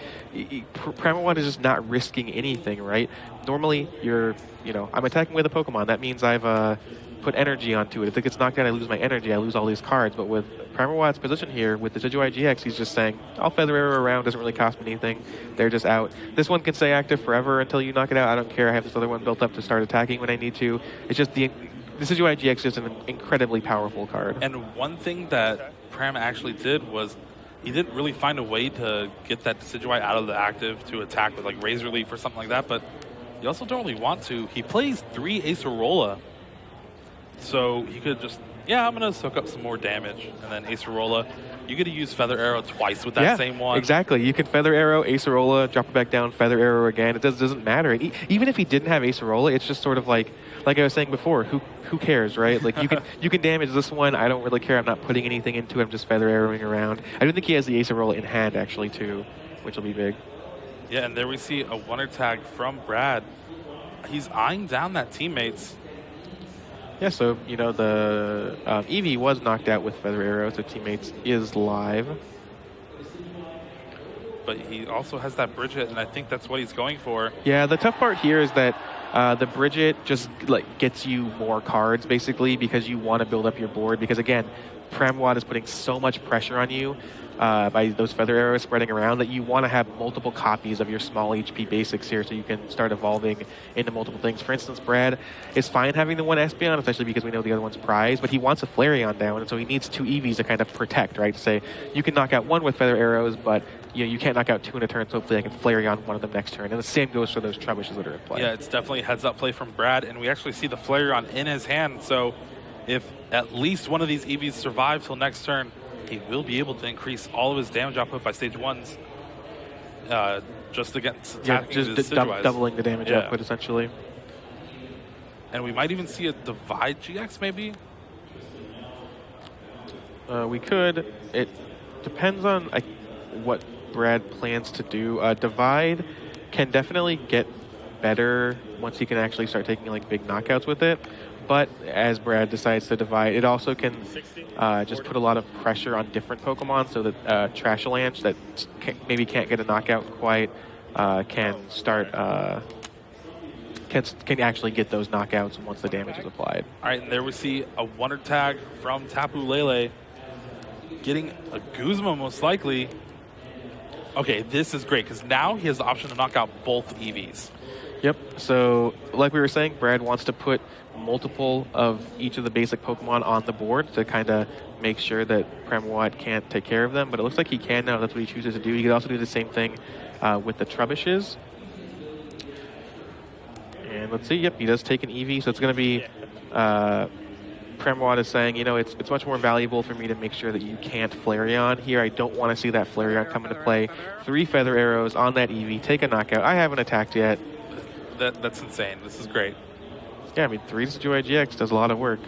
Pramawat is just not risking anything, right? Normally, I'm attacking with a Pokemon. That means I've put energy onto it. If it gets knocked out, I lose my energy. I lose all these cards. But with Pramawat's position here, with the Decidueye GX, he's just saying, I'll Feather Arrow around. Doesn't really cost me anything. They're just out. This one can stay active forever until you knock it out. I don't care. I have this other one built up to start attacking when I need to. It's just the Decidueye GX is an incredibly powerful card. And one thing that Pram actually did was he didn't really find a way to get that Decidueye out of the active to attack with like Razor Leaf or something like that, but you also don't really want to. He plays 3 Acerola. So he could just, I'm going to soak up some more damage. And then Acerola, you get to use Feather Arrow twice with that same one. Exactly. You can Feather Arrow, Acerola, drop it back down, Feather Arrow again. It doesn't matter. And even if he didn't have Acerola, it's just sort of like I was saying before, who cares, right? Like, you can damage this one. I don't really care. I'm not putting anything into it. I'm just Feather Arrowing around. I do think he has the Acerola in hand, actually, too, which will be big. Yeah, and there we see a Wonder Tag from Brad. He's eyeing down that teammates. Yeah, so, the Eevee was knocked out with Feather Arrow, so Teammates is live. But he also has that Bridget, and I think that's what he's going for. Yeah, the tough part here is that the Bridget just gets you more cards, basically, because you want to build up your board. Because, again, Pramawat is putting so much pressure on you by those Feather Arrows spreading around that you want to have multiple copies of your small HP basics here so you can start evolving into multiple things. For instance, Brad is fine having the one Espeon, especially because we know the other one's prize, but he wants a Flareon down, and so he needs 2 Eevees to kind of protect, right? To say, you can knock out one with Feather Arrows, but you can't knock out 2 in a turn, so hopefully I can Flareon one of them next turn. And the same goes for those Trubbishes that are in play. Yeah, it's definitely a heads-up play from Brad, and we actually see the Flareon in his hand, so if at least one of these Eevees survive till next turn, he will be able to increase all of his damage output by stage 1s just against doubling the damage output, essentially. And we might even see a Divide GX, maybe? We could. It depends on what Brad plans to do. Divide can definitely get better once he can actually start taking big knockouts with it. But as Brad decides to Divide, it also can just put a lot of pressure on different Pokemon, so that Trashalanche that maybe can't get a knockout quite can start can actually get those knockouts once the damage is applied. All right, and there we see a Wonder Tag from Tapu Lele, getting a Guzma most likely. Okay, this is great because now he has the option to knock out both Eevees. Yep. So, like we were saying, Brad wants to put multiple of each of the basic Pokemon on the board to kind of make sure that Pramawat can't take care of them. But it looks like he can now. That's what he chooses to do. He could also do the same thing with the Trubbishes. And let's see. Yep, he does take an Eevee. So it's going to be Pramawat is saying, it's much more valuable for me to make sure that you can't Flareon here. I don't want to see that Flareon come into play. 3 Feather Arrows on that Eevee. Take a knockout. I haven't attacked yet. That's insane. This is great. Yeah, 3 Decidueye GX does a lot of work.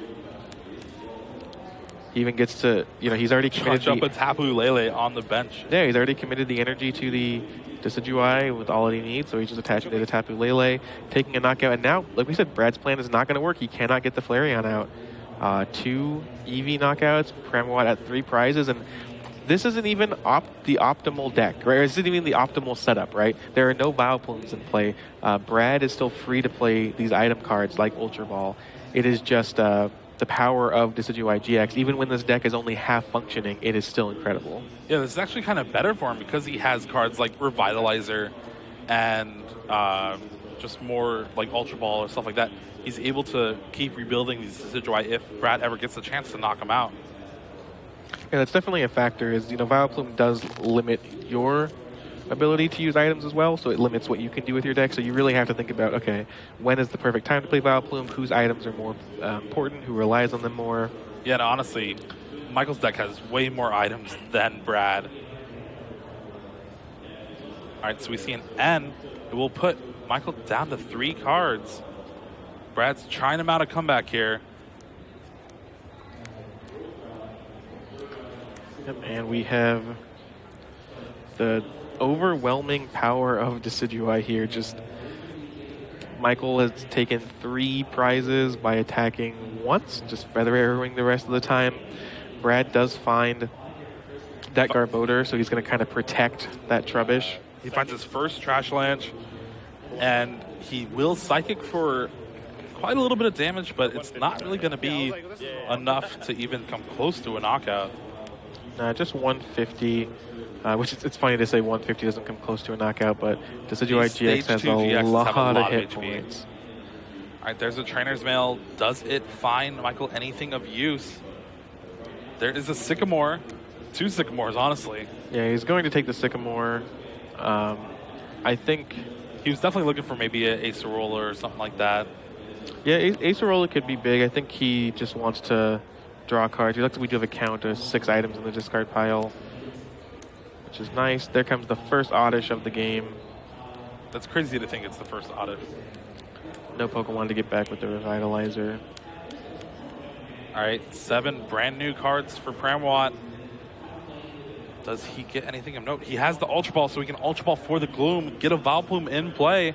He even gets to, he's already committed. Punch up a Tapu Lele on the bench. Yeah, he's already committed the energy to the Decidueye with all that he needs, so he's just attaching it to Tapu Lele, taking a knockout. And now, like we said, Brad's plan is not going to work. He cannot get the Flareon out. 2 Eevee knockouts, Pramawat at 3 prizes, and this isn't even the optimal deck, right? This isn't even the optimal setup, right? There are no Vileplumes in play. Brad is still free to play these item cards like Ultra Ball. It is just the power of Decidueye GX. Even when this deck is only half functioning, it is still incredible. Yeah, this is actually kind of better for him because he has cards like Revitalizer and just more like Ultra Ball or stuff like that. He's able to keep rebuilding these Decidueye if Brad ever gets a chance to knock him out. Yeah, that's definitely a factor. Is Vileplume does limit your ability to use items as well, so it limits what you can do with your deck. So you really have to think about, okay, when is the perfect time to play Vileplume? Whose items are more important? Who relies on them more? Yeah, and honestly, Michael's deck has way more items than Brad. All right, so we see an N. It will put Michael down to 3 cards. Brad's trying to mount a comeback here. Yep, and we have the overwhelming power of Decidueye here. Just Michael has taken 3 prizes by attacking once, just Feather Arrowing the rest of the time. Brad does find that Garbodor, so he's going to kind of protect that Trubbish. He finds his first Trash Lance, and he will Psychic for quite a little bit of damage, but it's not really going to be enough to even come close to a knockout. Just 150, which it's funny to say 150 doesn't come close to a knockout, but Decidueye GX has a lot of hit points. All right, there's a trainer's mail. Does it find, Michael, anything of use? There is a Sycamore. 2 Sycamores, honestly. Yeah, he's going to take the Sycamore. I think he was definitely looking for maybe a Acerola or something like that. Yeah, Acerola could be big. I think he just wants to draw cards. We do have a count of 6 items in the discard pile, which is nice. There comes the first Oddish of the game. That's crazy to think it's the first Oddish. No Pokemon to get back with the Revitalizer. All right, 7 brand new cards for Pramawat. Does he get anything of note? He has the Ultra Ball, so he can Ultra Ball for the Gloom, get a Vileplume in play.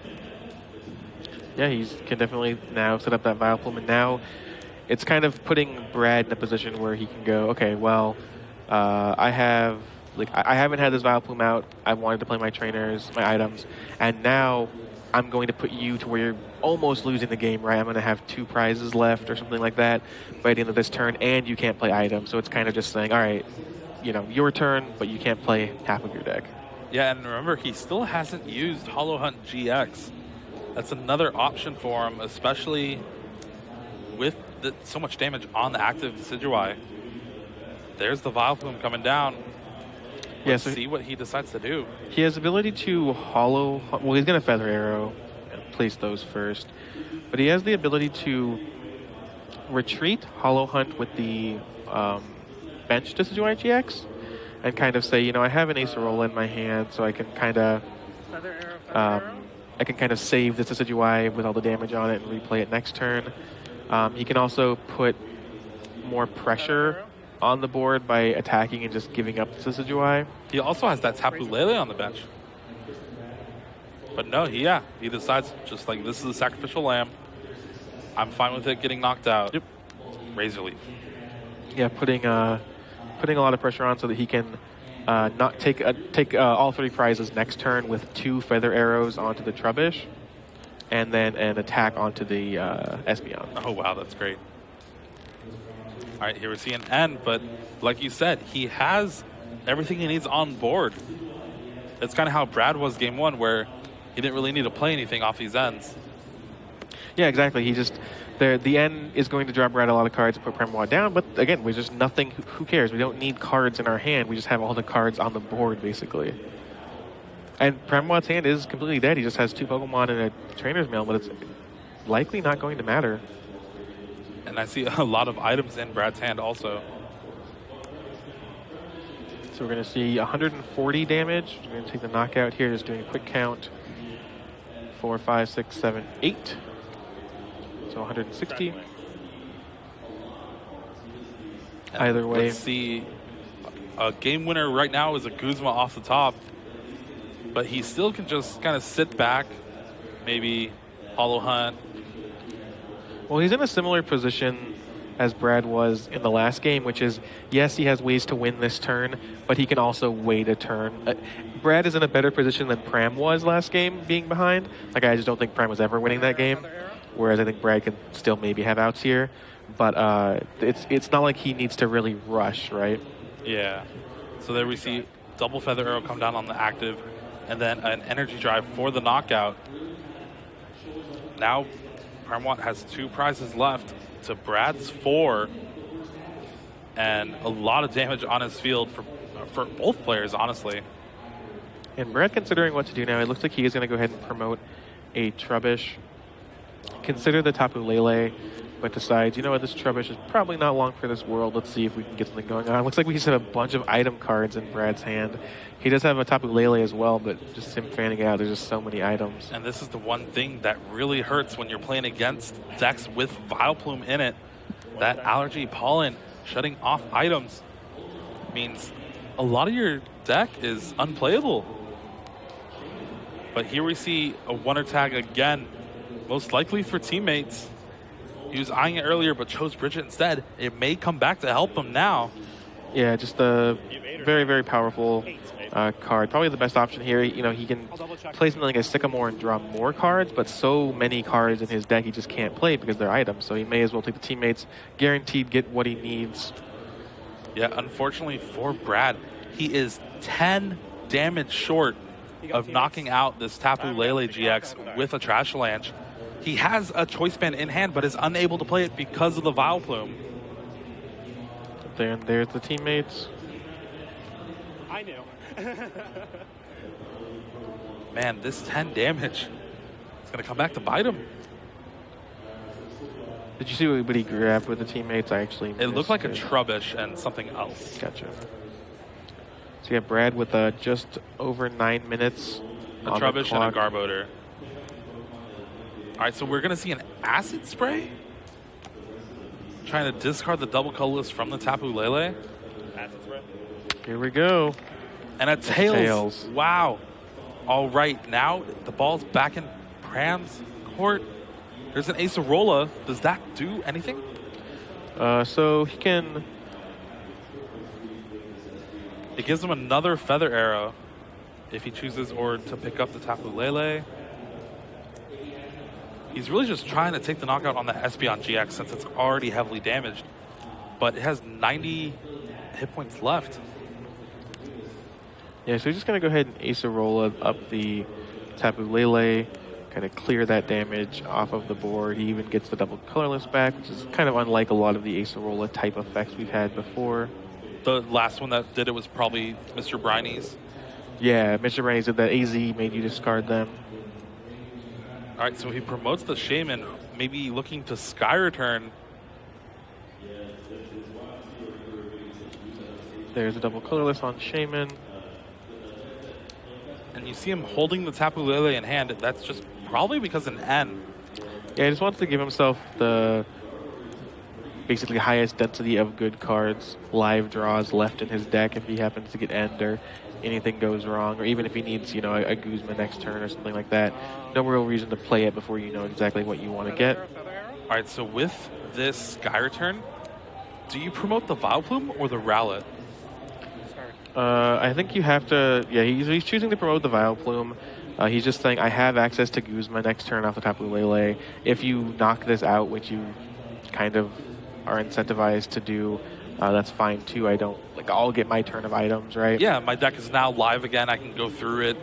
Yeah, he can definitely now set up that Vileplume, and now it's kind of putting Brad in a position where he can go, okay, well, I haven't had this Vileplume out. I wanted to play my trainers, my items, and now I'm going to put you to where you're almost losing the game, right? I'm going to have 2 prizes left or something like that by the end of this turn, and you can't play items. So it's kind of just saying, all right, you know, your turn, but you can't play half of your deck. Yeah, and remember, he still hasn't used Hollow Hunt GX. That's another option for him, especially with so much damage on the active Decidueye. There's the Vileplume coming down. Let's see what he decides to do. He has ability to Hollow... Well, he's going to Feather Arrow and place those first. But he has the ability to retreat Hollow Hunt with the bench Decidueye GX and kind of say, you know, I have an Acerola in my hand, so I can kind of... I can kind of save this Decidueye with all the damage on it and replay it next turn. He can also put more pressure on the board by attacking and just giving up the Decidueye. He also has that Tapu Lele on the bench. But no, he decides just like, this is a sacrificial lamb. I'm fine with it getting knocked out. Yep. Razor Leaf. Yeah, putting a lot of pressure on so that he can not take all 3 prizes next turn with 2 Feather Arrows onto the Trubbish, and then an attack onto the Espeon. Oh wow, that's great. All right, here we see an end, but like you said, he has everything he needs on board. It's kind of how Brad was game 1, where he didn't really need to play anything off these ends. Yeah, exactly. He just the end is going to draw Brad a lot of cards and put Pramawat down, but again, we're just nothing. Who cares? We don't need cards in our hand. We just have all the cards on the board, basically. And Pramawat's hand is completely dead. He just has 2 Pokemon and a trainer's mail, but it's likely not going to matter. And I see a lot of items in Brad's hand also. So we're going to see 140 damage. We're going to take the knockout here, just doing a quick count. 4, 5, 6, 7, 8. So 160. Either way. Let's see. A game winner right now is a Guzma off the top. But he still can just kind of sit back, maybe Hollow Hunt. Well, he's in a similar position as Brad was in the last game, which is, yes, he has ways to win this turn, but he can also wait a turn. Brad is in a better position than Pram was last game, being behind. Like, I just don't think Pram was ever winning that game, whereas I think Brad can still maybe have outs here. But it's not like he needs to really rush, right? Yeah. So there we see double Feather Arrow come down on the active, and then an Energy Drive for the knockout. Now, Pramawat has 2 prizes left to Brad's 4, and a lot of damage on his field for both players, honestly. And Brad considering what to do now. It looks like he is going to go ahead and promote a Trubbish. Consider the Tapu Lele, but decides, you know what, this Trubbish is probably not long for this world. Let's see if we can get something going on. Looks like we just have a bunch of item cards in Brad's hand. He does have a Tapu Lele as well, but just him fanning out, there's just so many items. And this is the one thing that really hurts when you're playing against decks with Vileplume in it. That Allergy Pollen shutting off items means a lot of your deck is unplayable. But here we see a Wonder Tag again, most likely for teammates. He was eyeing it earlier, but chose Bridget instead. It may come back to help him now. Yeah, just a very, very powerful card. Probably the best option here. You know, he can play something like a Sycamore and draw more cards, but so many cards in his deck he just can't play because they're items. So he may as well take the teammates, guaranteed get what he needs. Yeah, unfortunately for Brad, he is 10 damage short of knocking out this Tapu Lele GX with a Trash Lanche. He has a Choice Band in hand, but is unable to play it because of the Vileplume. There's the teammates. I knew. Man, this 10 damage is going to come back to bite him. Did you see what he grabbed with the teammates? I actually It looked like a missed it. Trubbish and something else. Gotcha. So yeah, Brad with just over 9 minutes. A on the Trubbish and a clock. Garbodor. All right, so we're going to see an Acid Spray. Trying to discard the double colorless from the Tapu Lele. Here we go. And a Tails. Tails. Wow. All right, now the ball's back in Pram's court. There's an Acerola. Does that do anything? So he can... It gives him another Feather Arrow if he chooses or to pick up the Tapu Lele. He's really just trying to take the knockout on the Espeon GX since it's already heavily damaged. But it has 90 hit points left. Yeah, so he's just going to go ahead and Acerola up the Tapu Lele, kind of clear that damage off of the board. He even gets the double colorless back, which is kind of unlike a lot of the Acerola type effects we've had before. The last one that did it was probably Mr. Briney's. Yeah, Mr. Brady said that AZ made you discard them. All right, so he promotes the Shaman, maybe looking to Sky Return. There's a double colorless on Shaman. And you see him holding the Tapu Lele in hand. That's just probably because an N. Yeah, he just wants to give himself the basically highest density of good cards, live draws left in his deck if he happens to get end or anything goes wrong, or even if he needs, you know, a Guzma next turn or something like that. No real reason to play it before you know exactly what you want to get. All right, so with this Sky Return, do you promote the Vileplume or the Rowlet? I think you have to, yeah, he's choosing to promote the Vileplume. He's just saying, I have access to Guzma next turn off the Tapu Lele. If you knock this out, which you kind of are incentivized to do, that's fine too. I'll get my turn of items, right? Yeah, my deck is now live again. I can go through it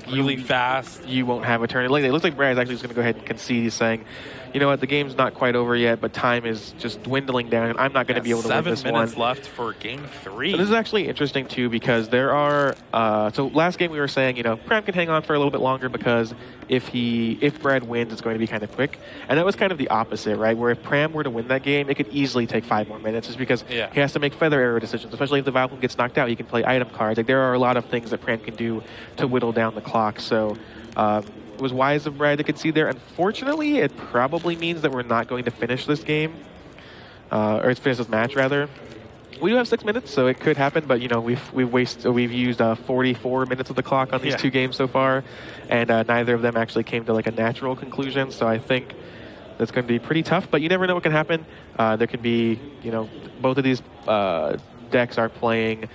really fast. You won't have a turn. It looks like Brad's actually just going to go ahead and concede. He's saying, you know what, the game's not quite over yet, but time is just dwindling down, and I'm not going to be able to win this one. 7 minutes left for game 3. So this is actually interesting, too, because there are... so last game we were saying, you know, Pram can hang on for a little bit longer because if Brad wins, it's going to be kind of quick. And that was kind of the opposite, right? Where if Pram were to win that game, it could easily take 5 more minutes just because he has to make Feather Arrow decisions, especially if the Vileplume gets knocked out. He can play item cards. Like, there are a lot of things that Pram can do to whittle down the clock. So... it was wise of Brad to concede there. Unfortunately, it probably means that we're not going to finish this game, or finish this match rather. We do have 6 minutes, so it could happen. But you know, we've used 44 minutes of the clock on these 2 games so far, and neither of them actually came to like a natural conclusion. So I think that's going to be pretty tough. But you never know what can happen. There can be, you know, both of these decks are playing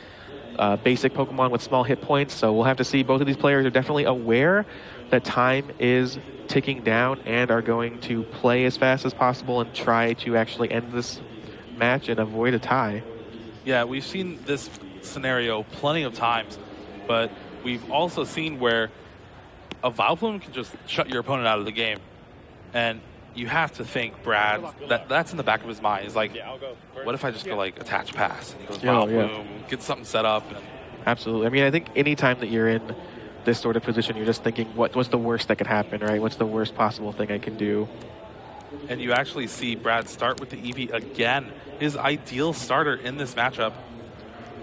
basic Pokemon with small hit points, so we'll have to see. Both of these players are definitely aware that time is ticking down and are going to play as fast as possible and try to actually end this match and avoid a tie. Yeah, we've seen this scenario plenty of times, but we've also seen where a Vileplume can just shut your opponent out of the game. And you have to think Brad, that's in the back of his mind. He's like, what if I just go like attach pass? And he goes Vileplume, get something set up. And absolutely. I mean, I think any time that you're in this sort of position, you're just thinking, what's the worst that could happen, right? What's the worst possible thing I can do? And you actually see Brad start with the Eevee again, his ideal starter in this matchup.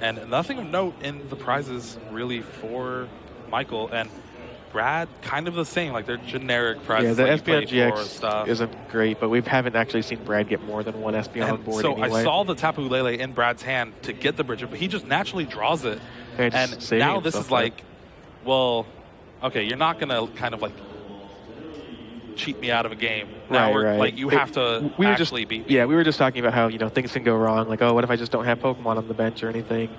And nothing of note in the prizes really for Michael. And Brad, kind of the same, like they're generic prizes. Yeah, the like Espeon GX isn't great, but we haven't actually seen Brad get more than one Espeon on board so anyway. I saw the Tapu Lele in Brad's hand to get the bridge, but he just naturally draws it. And now this is like, well, okay, you're not going to kind of like cheat me out of a game. Now like you have to actually beat me. Yeah, we were just talking about how things can go wrong. Like, oh, what if I just don't have Pokemon on the bench or anything,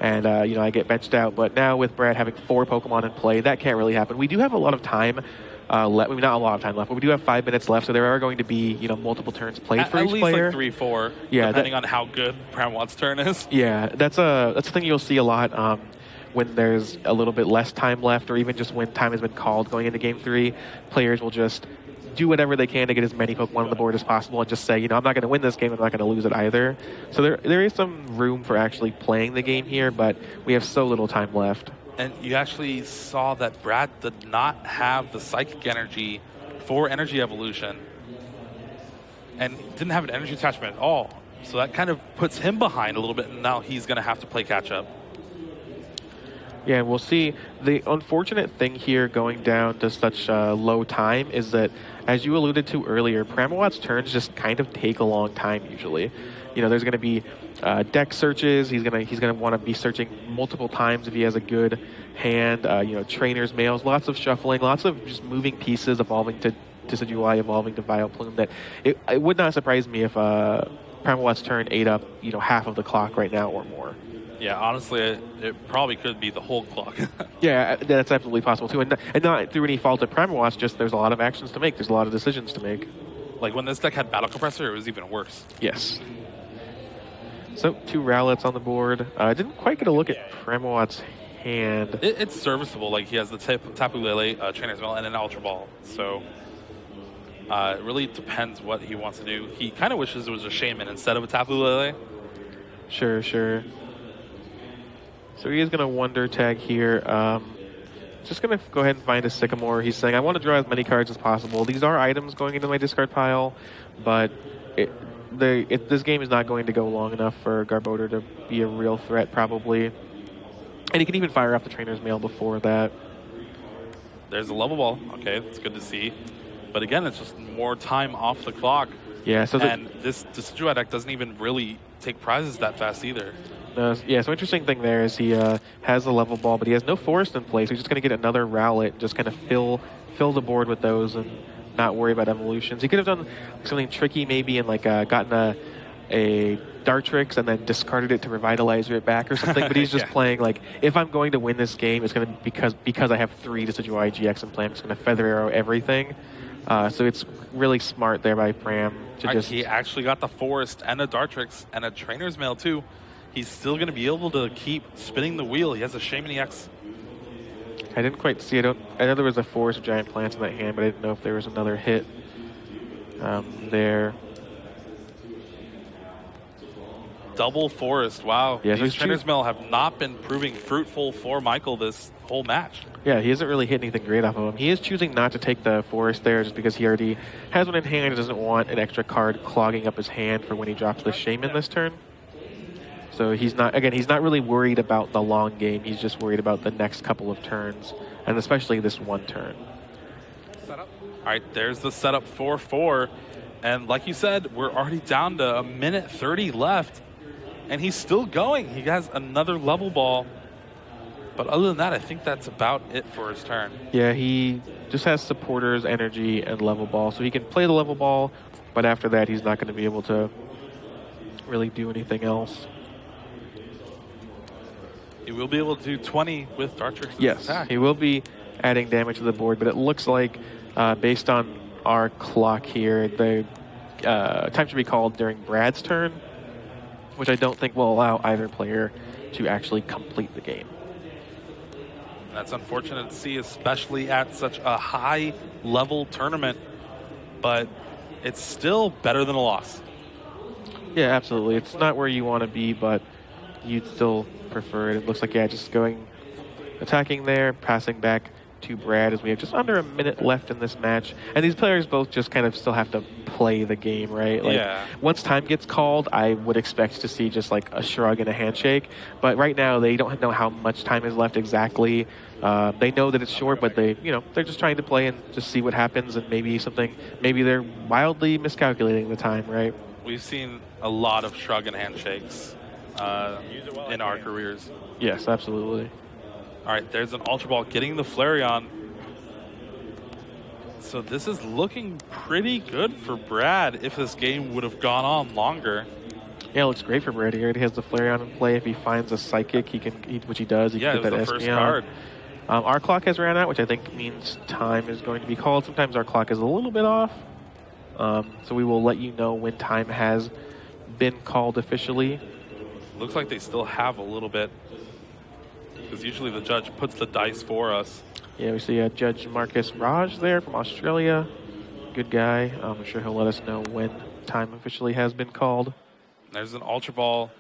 and I get benched out. But now with Brad having 4 Pokemon in play, that can't really happen. We do have a lot of time left. I mean, not a lot of time left, but we do have 5 minutes left, so there are going to be multiple turns played for each player. At least like 3-4, depending on how good Pramawat's turn is. Yeah, that's a thing you'll see a lot. When there's a little bit less time left, or even just when time has been called going into Game 3, players will just do whatever they can to get as many Pokemon on the board as possible and just say, I'm not going to win this game, I'm not going to lose it either. So there is some room for actually playing the game here, but we have so little time left. And you actually saw that Brad did not have the Psychic Energy for Energy Evolution, and didn't have an Energy Attachment at all. So that kind of puts him behind a little bit, and now he's going to have to play catch-up. Yeah, we'll see. The unfortunate thing here going down to such low time is that, as you alluded to earlier, Pramawat's turns just kind of take a long time usually. There's going to be deck searches. He's gonna want to be searching multiple times if he has a good hand. Trainers, mails, lots of shuffling, lots of just moving pieces, evolving to Decidueye, evolving to Vileplume. That it would not surprise me if Pramawat's turn ate up half of the clock right now or more. Yeah, honestly, it probably could be the whole clock. Yeah, that's absolutely possible too, and not through any fault of Pramawat's. Just there's a lot of actions to make. There's a lot of decisions to make. Like when this deck had Battle Compressor, it was even worse. Yes. So 2 Rowlets on the board. I didn't quite get a look at Pramawat's hand. It's serviceable. Like he has the Tapu Lele, Trainer's Mail, and an Ultra Ball. So it really depends what he wants to do. He kind of wishes it was a Shaman instead of a Tapu Lele. Sure. So he is going to Wonder Tag here. Just going to go ahead and find a Sycamore. He's saying, I want to draw as many cards as possible. These are items going into my discard pile, but this game is not going to go long enough for Garbodor to be a real threat, probably. And he can even fire off the Trainer's Mail before that. There's a Level Ball. Okay, that's good to see. But again, it's just more time off the clock. Yeah, so and this Decidueye deck doesn't even really take prizes that fast either. So interesting thing there is he has a Level Ball, but he has no Forest in place. He's just going to get another Rowlet, just kind of fill the board with those and not worry about evolutions. He could have done something tricky maybe and gotten a Dartrix and then discarded it to Revitalizer it back or something, but he's just playing like, if I'm going to win this game, it's going to be because I have 3 Decidueye GX in play, I'm just going to Feather Arrow everything. So it's really smart there by Pram to just... He actually got the Forest and a Dartrix and a Trainer's Mail too. He's still going to be able to keep spinning the wheel. He has a Shaman EX. I didn't quite see it. I know there was a Forest of Giant Plants in that hand, but I didn't know if there was another hit there. Double Forest. Wow. Yeah, These Trainer's Mail have not been proving fruitful for Michael this whole match. Yeah, he hasn't really hit anything great off of him. He is choosing not to take the Forest there just because he already has one in hand and doesn't want an extra card clogging up his hand for when he drops the Shaman this turn. So he's not really worried about the long game. He's just worried about the next couple of turns, and especially this one turn. Setup. All right, there's the setup 4-4. And like you said, we're already down to 1:30 left. And he's still going. He has another Level Ball. But other than that, I think that's about it for his turn. Yeah, he just has Supporters, Energy, and Level Ball. So he can play the Level Ball, but after that, he's not going to be able to really do anything else. He will be able to do 20 with Dartrix. Yes, he will be adding damage to the board, but it looks like, based on our clock here, the time should be called during Brad's turn, which I don't think will allow either player to actually complete the game. That's unfortunate to see, especially at such a high-level tournament, but it's still better than a loss. Yeah, absolutely. It's not where you want to be, but you'd still prefer it. It looks like, just attacking there, passing back to Brad as we have just under a minute left in this match. And these players both just kind of still have to play the game, right? Once time gets called, I would expect to see just like a shrug and a handshake. But right now, they don't know how much time is left exactly. They know that it's short, but they're just trying to play and just see what happens, and maybe they're wildly miscalculating the time, right? We've seen a lot of shrug and handshakes in our careers. Yes, absolutely. All right, there's an Ultra Ball getting the Flareon. So this is looking pretty good for Brad if this game would have gone on longer. Yeah, it looks great for Brad here. He has the Flareon in play. If he finds a Psychic, which he does, he Yeah, can it get was that the first Espeon. card. Our clock has ran out, which I think means time is going to be called. Sometimes our clock is a little bit off. So we will let you know when time has been called officially. Looks like they still have a little bit, because usually the judge puts the dice for us. Yeah, we see Judge Marcus Raj there from Australia. Good guy. I'm sure he'll let us know when time officially has been called. There's an Ultra Ball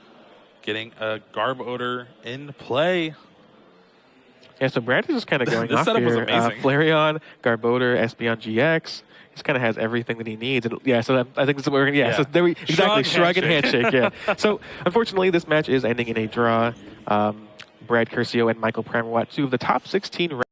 getting a Garb Odor in play. Yeah, so Brad is just kind of going This off setup was here. amazing. Flareon, Garbodor, Espeon GX. He just kind of has everything that he needs. And yeah, so I think this is what we're going to, Yeah. so there we, exactly, Shrug, shrug and handshake, yeah. So unfortunately, this match is ending in a draw. Brad Curcio and Michael Pramawat, two of the top 16